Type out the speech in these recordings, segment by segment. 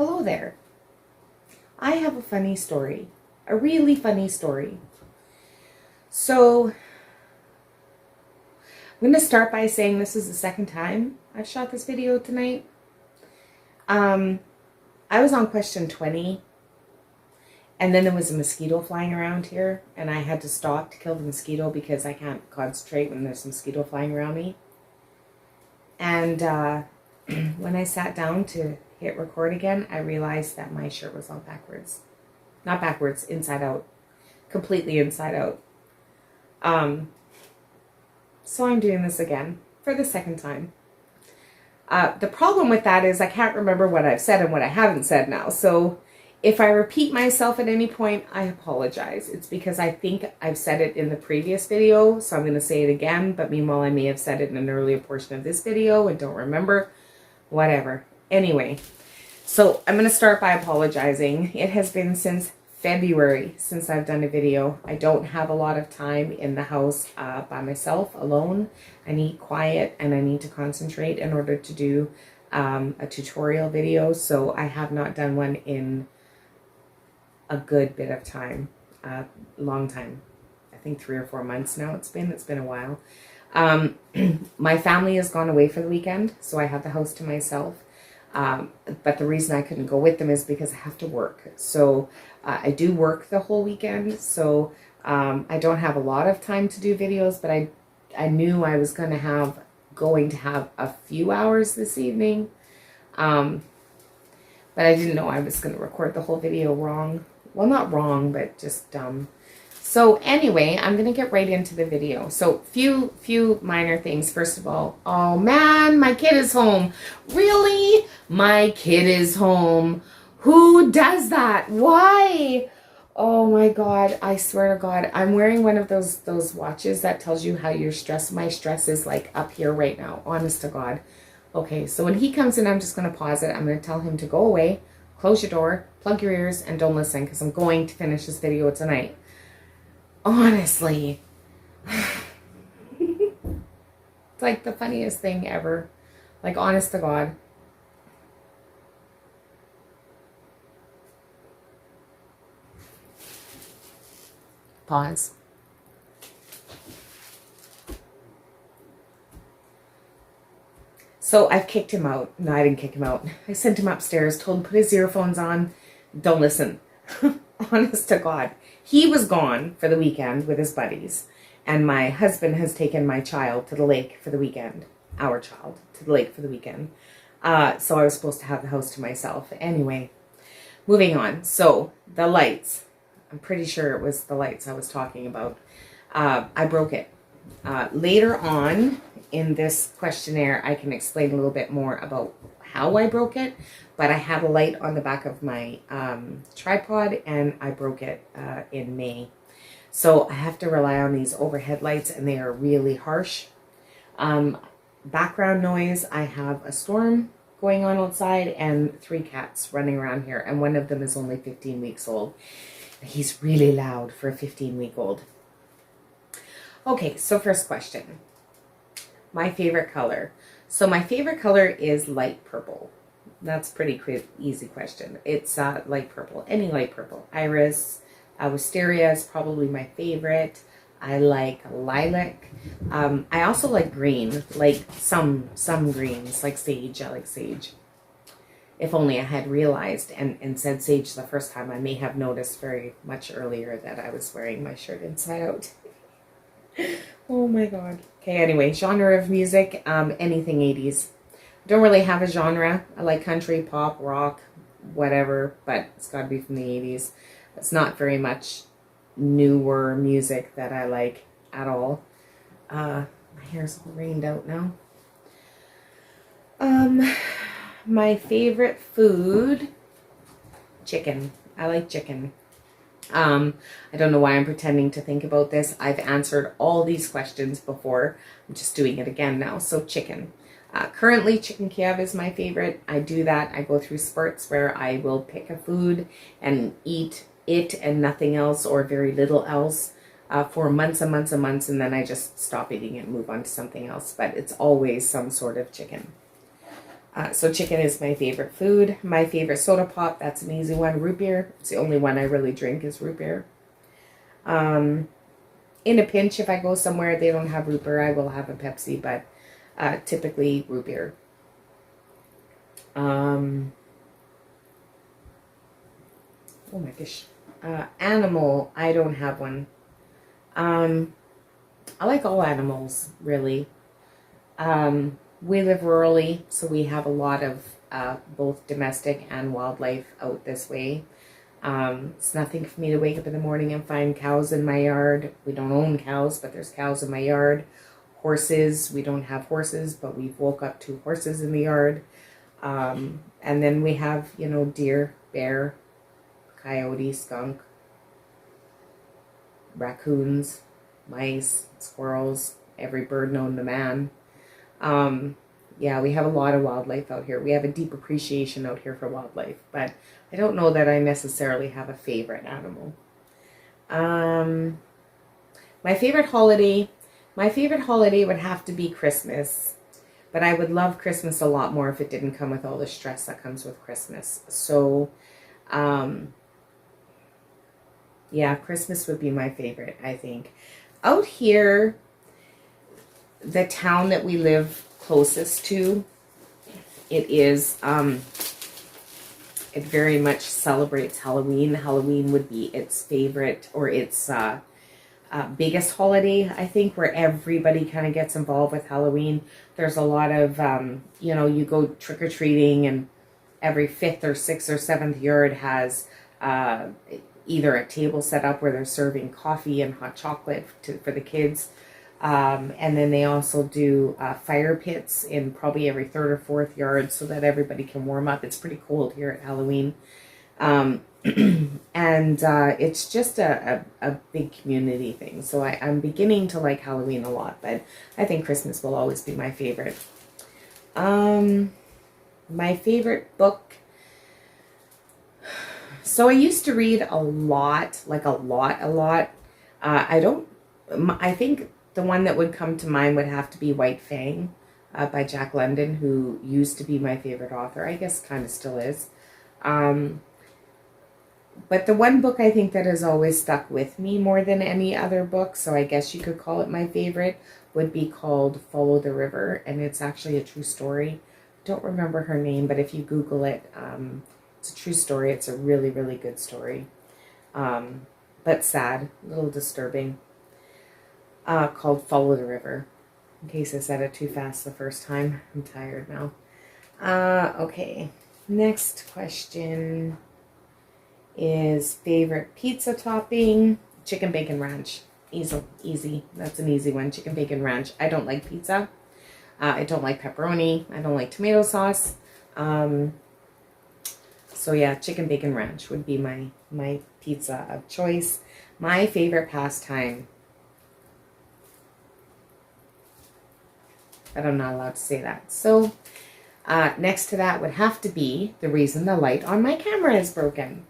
Hello there. I have a funny story, a really funny story. So I'm going to start by saying this is the second time I've shot this video tonight. I was on question 20, and then there was a mosquito flying around here, and I had to stop to kill the mosquito because I can't concentrate when there's a mosquito flying around me. And when I sat down to hit record again, I realized that my shirt was all backwards. Not backwards, inside out. Completely inside out. So I'm doing this again for the second time. The problem with that is I can't remember what I've said and what I haven't said now. So if I repeat myself at any point, I apologize. It's because I think I've said it in the previous video, so I'm going to say it again. But meanwhile, I may have said it in an earlier portion of this video and don't remember. Whatever. Anyway, so I'm going to start by apologizing. It has been since February since I've done a video. I don't have a lot of time in the house by myself, alone. I need quiet and I need to concentrate in order to do a tutorial video. So I have not done one in a good bit of time, long time. I think 3 or 4 months now it's been a while. My family has gone away for the weekend, so I have the house to myself. But the reason I couldn't go with them is because I have to work. So I do work the whole weekend, so I don't have a lot of time to do videos, but I knew I was going to have a few hours this evening. But I didn't know I was going to record the whole video wrong. Well, not wrong, but just dumb. So anyway, I'm going to get right into the video. So few minor things. First of all, oh man, my kid is home. Really? My kid is home. Who does that? Why? Oh my God, I swear to God, I'm wearing one of those watches that tells you how your stress, my stress is like up here right now, honest to God. Okay, so when he comes in, I'm just going to pause it. I'm going to tell him to go away, close your door, plug your ears, and don't listen because I'm going to finish this video tonight. Honestly, it's like the funniest thing ever. Like, honest to God. Pause. So I've kicked him out. No, I didn't kick him out. I sent him upstairs, told him put his earphones on. Don't listen. Honest to God. He was gone for the weekend with his buddies. And my husband has taken my child to the lake for the weekend. Our child to the lake for the weekend. So I was supposed to have the house to myself. Anyway, moving on. So the lights. I'm pretty sure it was the lights I was talking about. I broke it. Later on in this questionnaire, I can explain a little bit more about how I broke it. But I had a light on the back of my tripod and I broke it in May. So I have to rely on these overhead lights and they are really harsh. Background noise, I have a storm going on outside and 3 cats running around here. And one of them is only 15 weeks old. He's really loud for a 15-week-old. Okay, so first question. My favorite color. So my favorite color is light purple. That's pretty easy question. It's light purple, any light purple. Iris, wisteria is probably my favorite. I like lilac. I also like green, like some greens, like sage. I like sage. If only I had realized and said sage the first time, I may have noticed very much earlier that I was wearing my shirt inside out. Oh my God. Okay, anyway, genre of music, anything 80s. Don't really have a genre. I like country, pop, rock, whatever, but it's got to be from the 80s. It's not very much newer music that I like at all. My hair's all rained out now. My favorite food, chicken. I like chicken. I don't know why I'm pretending to think about this. I've answered all these questions before. I'm just doing it again now. So chicken. Currently, chicken Kiev is my favorite. I do that. I go through spurts where I will pick a food and eat it and nothing else or very little else for months and months and months, and then I just stop eating it and move on to something else. But it's always some sort of chicken. So chicken is my favorite food. My favorite soda pop, that's an easy one. Root beer. It's the only one I really drink is root beer. In a pinch, if I go somewhere they don't have root beer, I will have a Pepsi, but typically root beer. Oh my gosh. Animal, I don't have one. I like all animals, really. We live rurally, so we have a lot of both domestic and wildlife out this way. It's nothing for me to wake up in the morning and find cows in my yard. We don't own cows, but there's cows in my yard. Horses, we don't have horses, but we've woke up 2 horses in the yard. And then we have, you know, deer, bear, coyote, skunk, raccoons, mice, squirrels, every bird known to man. Yeah, we have a lot of wildlife out here. We have a deep appreciation out here for wildlife, but I don't know that I necessarily have a favorite animal. My favorite holiday would have to be Christmas, but I would love Christmas a lot more if it didn't come with all the stress that comes with Christmas. So, yeah, Christmas would be my favorite, I think. Out here, the town that we live closest to, it very much celebrates Halloween. Halloween would be its favorite, or its biggest holiday, I think, where everybody kind of gets involved with Halloween. There's a lot of, you know, you go trick-or-treating, and every 5th or 6th or 7th yard has either a table set up where they're serving coffee and hot chocolate for the kids. And then they also do fire pits in probably every 3rd or 4th yard so that everybody can warm up. It's pretty cold here at Halloween. And it's just a big community thing. So I'm beginning to like Halloween a lot, but I think Christmas will always be my favorite. My favorite book. So I used to read a lot, like a lot. I think the one that would come to mind would have to be White Fang by Jack London, who used to be my favorite author. I guess kind of still is. But the one book I think that has always stuck with me more than any other book, so I guess you could call it my favorite, would be called Follow the River, and it's actually a true story. I don't remember her name, but if you Google it, it's a true story. It's a really, really good story, but sad, a little disturbing, called Follow the River. In case I said it too fast the first time. I'm tired now. Okay, next question is favorite pizza topping. Chicken bacon ranch. Easy. That's an easy one. Chicken bacon ranch. I don't like pizza. I don't like pepperoni. I don't like tomato sauce. So yeah, chicken bacon ranch would be my pizza of choice. My favorite pastime. But I'm not allowed to say that. So next to that would have to be the reason the light on my camera is broken.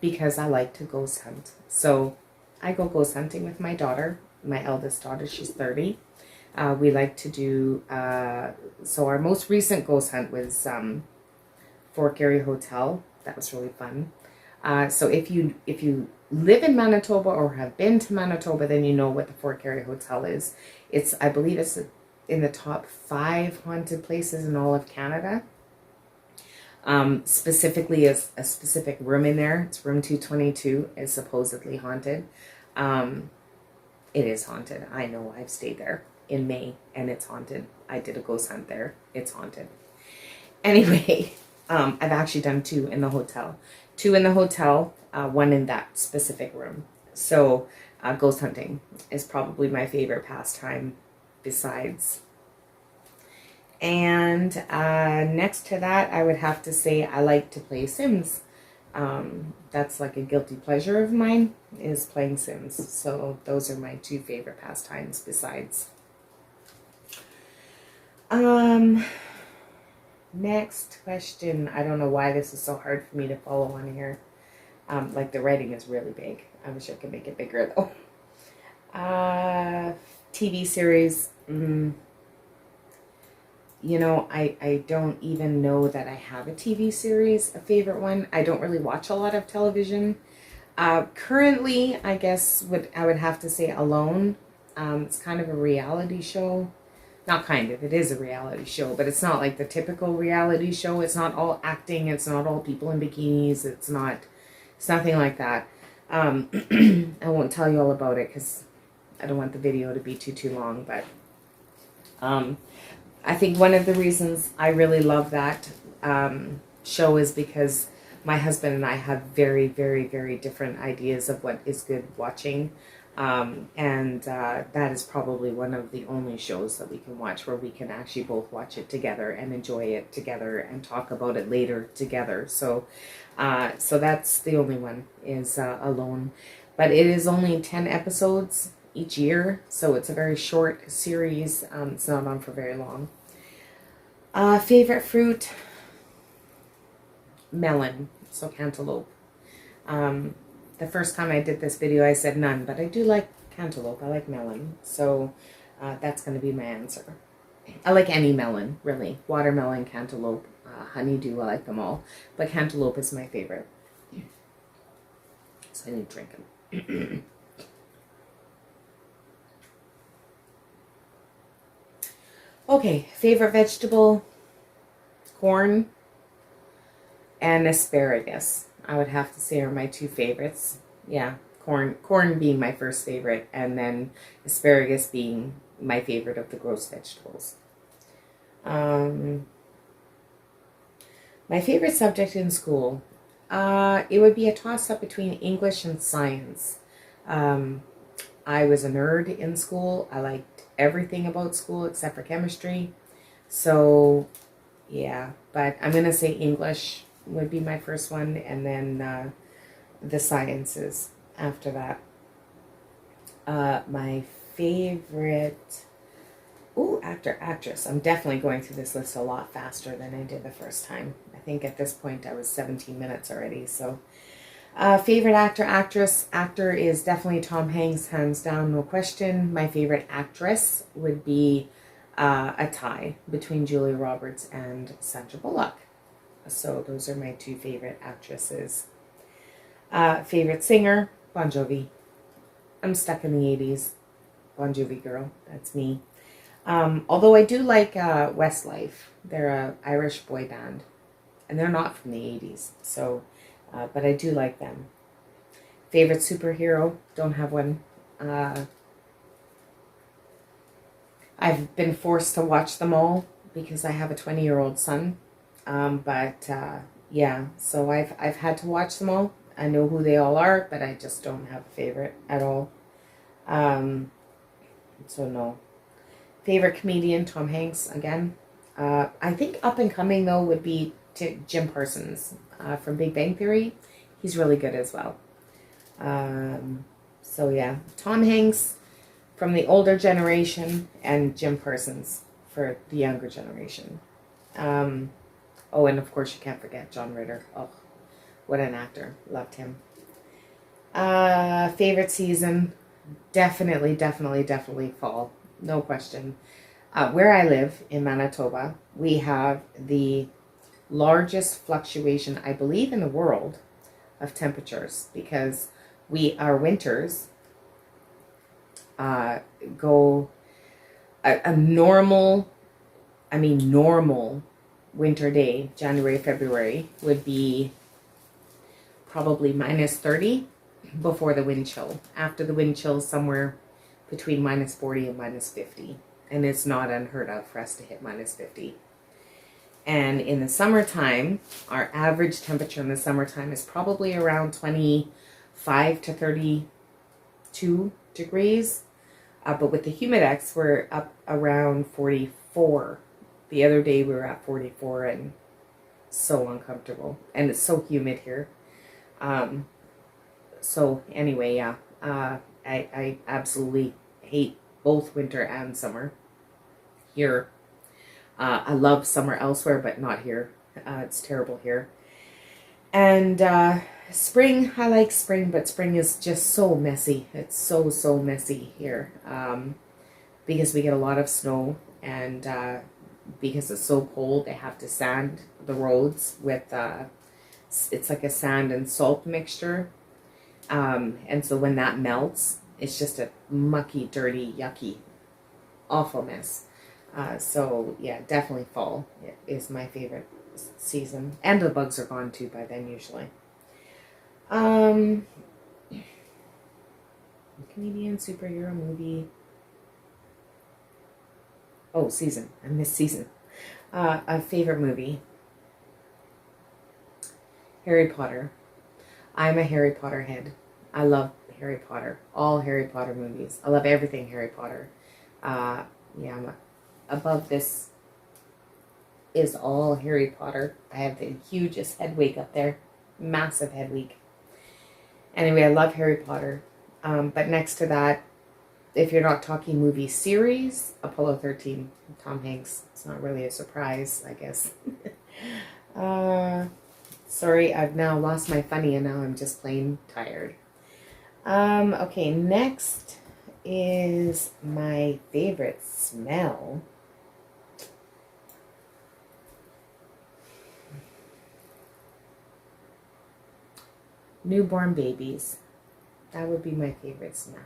Because I like to ghost hunt. So I go ghost hunting with my daughter, my eldest daughter, she's 30. We like to do, so our most recent ghost hunt was Fort Garry Hotel. That was really fun. So if you live in Manitoba or have been to Manitoba, then you know what the Fort Garry Hotel is. I believe it's in the top 5 haunted places in all of Canada. Specifically a specific room in there. It's room 222 is supposedly haunted. It is haunted. I know, I've stayed there in May and it's haunted. I did a ghost hunt there. It's haunted. Anyway, I've actually done 2 in the hotel. 2 in the hotel, 1 in that specific room. So ghost hunting is probably my favorite pastime besides. And next to that, I would have to say I like to play Sims. That's like a guilty pleasure of mine, is playing Sims. So those are my 2 favorite pastimes besides. Next question. I don't know why this is so hard for me to follow on here. Like the writing is really big. I wish I could make it bigger though. TV series. you know, I don't even know that I have a TV series, a favorite one. I don't really watch a lot of television. Currently, I guess I would have to say Alone. It's kind of a reality show. Not kind of, it is a reality show, but it's not like the typical reality show. It's not all acting. It's not all people in bikinis. It's nothing like that. I won't tell you all about it because I don't want the video to be too long, but I think one of the reasons I really love that show is because my husband and I have very, very, very different ideas of what is good watching. That is probably one of the only shows that we can watch where we can actually both watch it together and enjoy it together and talk about it later together. So that's the only one is Alone. But it is only 10 episodes each year, so it's a very short series. It's not on for very long. Favorite fruit? Melon, so cantaloupe. The first time I did this video, I said none, but I do like cantaloupe. I like melon, so that's going to be my answer. I like any melon, really. Watermelon, cantaloupe, honeydew, I like them all. But cantaloupe is my favorite. So I need to drink them. Okay, favorite vegetable? Corn and asparagus. I would have to say are my two favorites. Yeah, corn being my first favorite, and then asparagus being my favorite of the gross vegetables. My favorite subject in school, it would be a toss-up between English and science. I was a nerd in school. I liked everything about school except for chemistry. So, yeah, but I'm going to say English would be my first one, and then the sciences after that. My favorite actor, actress. I'm definitely going through this list a lot faster than I did the first time. I think at this point I was 17 minutes already. So favorite actor, actress. Actor is definitely Tom Hanks, hands down, no question. My favorite actress would be a tie between Julia Roberts and Sandra Bullock. So those are my two favorite actresses. Favorite singer, Bon Jovi. I'm stuck in the 80s. Bon Jovi girl, that's me. Although I do like Westlife. They're an Irish boy band. And they're not from the 80s. So, but I do like them. Favorite superhero, don't have one. I've been forced to watch them all because I have a 20-year-old son. Yeah, so I've had to watch them all. I know who they all are, but I just don't have a favorite at all. So no. Favorite comedian, Tom Hanks, again. I think up and coming, though, would be Jim Parsons from Big Bang Theory. He's really good as well. So yeah, Tom Hanks from the older generation and Jim Parsons for the younger generation. Oh, and of course you can't forget John Ritter. Oh, what an actor. Loved him. Favorite season? Definitely fall. No question. Where I live in Manitoba, we have the largest fluctuation, I believe, in the world of temperatures, because our winters go a normal winter day, January, February, would be probably minus 30 before the wind chill. After the wind chill, somewhere between minus 40 and minus 50. And it's not unheard of for us to hit minus 50. And in the summertime, our average temperature in the summertime is probably around 25 to 32 degrees. But with the humidex, we're up around 44. The other day we were at 44 and so uncomfortable. And it's so humid here. So anyway, yeah, I absolutely hate both winter and summer here. I love summer elsewhere, but not here. It's terrible here. And spring, I like spring, but spring is just so messy. It's so messy here because we get a lot of snow, and because it's so cold, they have to sand the roads with, it's like a sand and salt mixture. And so when that melts, it's just a mucky, dirty, yucky, awful mess. So yeah, definitely fall is my favorite season. And the bugs are gone too by then usually. Canadian superhero movie. Oh, season. I missed season. A favorite movie. Harry Potter. I'm a Harry Potter head. I love Harry Potter. All Harry Potter movies. I love everything Harry Potter. Above this is all Harry Potter. I have the hugest head wig up there. Massive head wig. Anyway, I love Harry Potter. But next to that, if you're not talking movie series, Apollo 13, Tom Hanks. It's not really a surprise, I guess. Sorry, I've now lost my funny and now I'm just plain tired. Okay, next is my favorite smell. Newborn babies. That would be my favorite smell.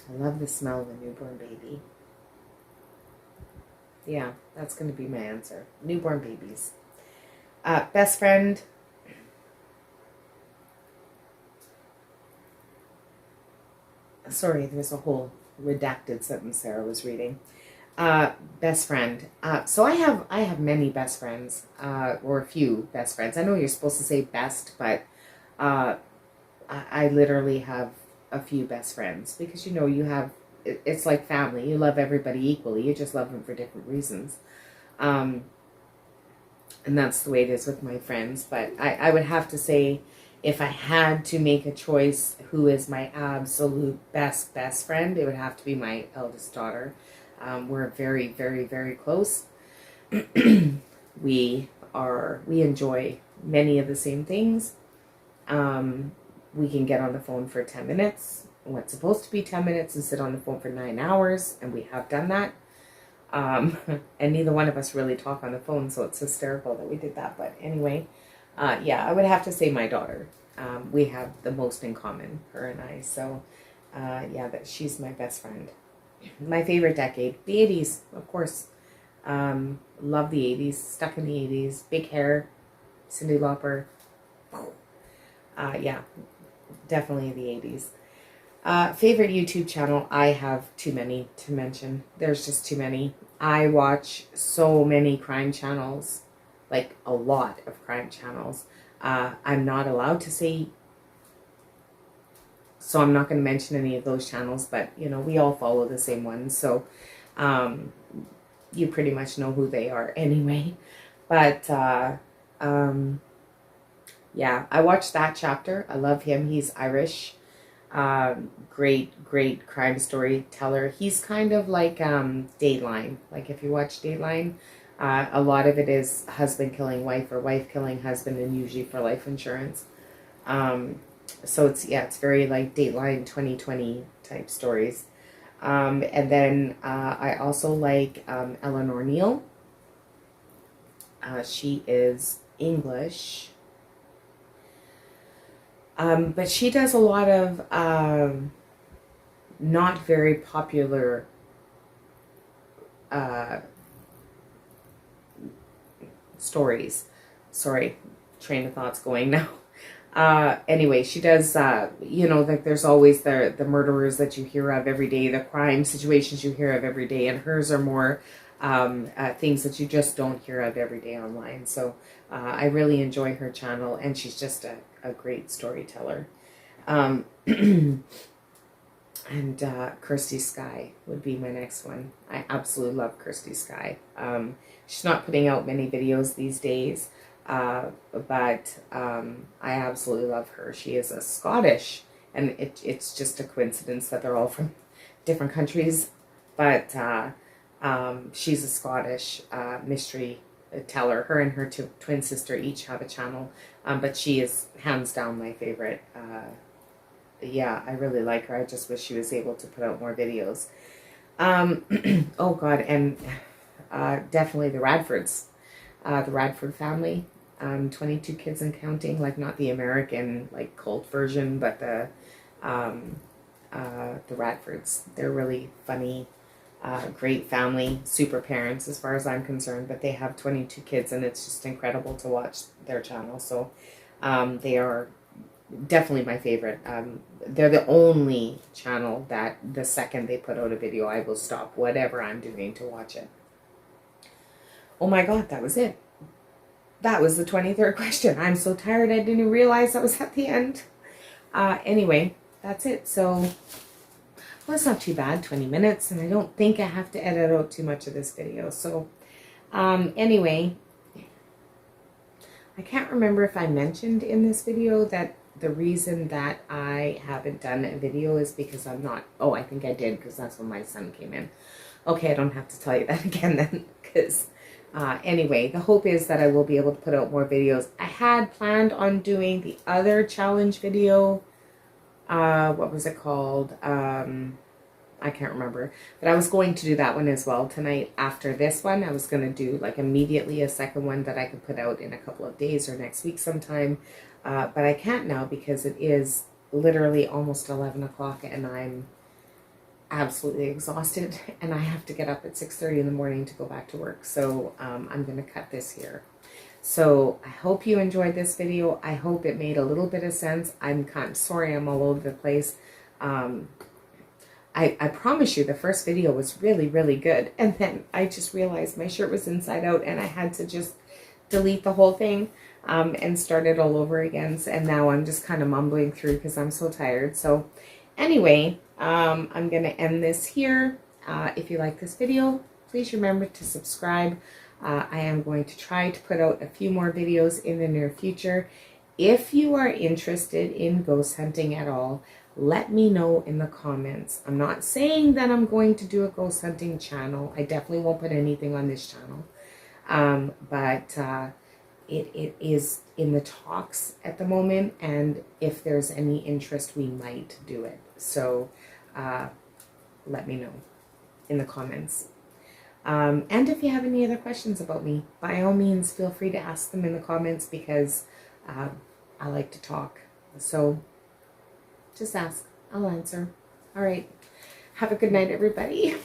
I love the smell of a newborn baby. Yeah, that's going to be my answer. Newborn babies. Best friend. Sorry, there's a whole redacted sentence there I was reading. Best friend. So I have many best friends, or a few best friends. I know you're supposed to say best, but I literally have a few best friends because you have, it's like family. You love everybody equally. You just love them for different reasons. And that's the way it is with my friends. But I would have to say, if I had to make a choice, who is my absolute best friend, it would have to be my eldest daughter. We're very, very, very close. We enjoy many of the same things. We can get on the phone for 10 minutes. What's supposed to be 10 minutes and sit on the phone for 9 hours, and we have done that. And neither one of us really talk on the phone, so it's hysterical that we did that. But anyway, yeah, I would have to say my daughter. We have the most in common, her and I. So, yeah, that she's my best friend. My favorite decade, the 80s, of course. Love the 80s, stuck in the 80s, big hair, Cyndi Lauper. Yeah, definitely the 80s. Favorite YouTube channel, I have too many to mention. There's just too many. I watch so many crime channels, like a lot of crime channels. I'm not allowed to say, so I'm not going to mention any of those channels, but we all follow the same ones, so you pretty much know who they are anyway. But yeah, I watched that chapter. I love him. He's Irish. Great crime storyteller. He's kind of like Dateline. Like if you watch Dateline, a lot of it is husband killing wife or wife killing husband, and usually for life insurance. So it's very like Dateline 2020 type stories. And then I also like Eleanor Neal. She is English. But she does a lot of not very popular stories. Sorry, train of thought's going now. Anyway, she does, like there's always the murderers that you hear of every day, the crime situations you hear of every day, and hers are more things that you just don't hear of every day online. So I really enjoy her channel, and she's just a great storyteller. And Kirsty Sky would be my next one. I absolutely love Kirsty Sky. She's not putting out many videos these days, but I absolutely love her. She is a Scottish, and it's just a coincidence that they're all from different countries, but she's a Scottish mystery teller. Her and her twin sister each have a channel, but she is hands down my favorite. Yeah, I really like her. I just wish she was able to put out more videos. Oh God, and definitely the Radfords, the Radford family. 22 kids and counting, like not the American like cult version, but the Radfords. They're really funny, great family, super parents as far as I'm concerned. But they have 22 kids, and it's just incredible to watch their channel. So they are definitely my favorite. They're the only channel that the second they put out a video, I will stop whatever I'm doing to watch it. Oh my God, that was it. That was the 23rd question. I'm so tired I didn't realize that was at the end. Anyway, that's it. So, well, it's not too bad, 20 minutes, and I don't think I have to edit out too much of this video. So, anyway, I can't remember if I mentioned in this video that the reason that I haven't done a video is because I'm not, oh, I think I did, because that's when my son came in. Okay, I don't have to tell you that again then, because anyway, the hope is that I will be able to put out more videos. I had planned on doing the other challenge video. What was it called? I can't remember. But I was going to do that one as well tonight after this one. I was going to do like immediately a second one that I could put out in a couple of days or next week sometime. But I can't now because it is literally almost 11 o'clock and I'm absolutely exhausted and I have to get up at 6:30 in the morning to go back to work. So I'm going to cut this here. So I hope you enjoyed this video. I hope it made a little bit of sense. I'm kind of sorry I'm all over the place. I promise you the first video was really, really good. And then I just realized my shirt was inside out and I had to just delete the whole thing and start it all over again. And now I'm just kind of mumbling through because I'm so tired. So anyway, I'm going to end this here. If you like this video, please remember to subscribe. I am going to try to put out a few more videos in the near future. If you are interested in ghost hunting at all, let me know in the comments. I'm not saying that I'm going to do a ghost hunting channel. I definitely won't put anything on this channel. But it is in the talks at the moment, and if there's any interest, we might do it. So let me know in the comments. And if you have any other questions about me, by all means, feel free to ask them in the comments because I like to talk. So just ask. I'll answer. All right. Have a good night, everybody.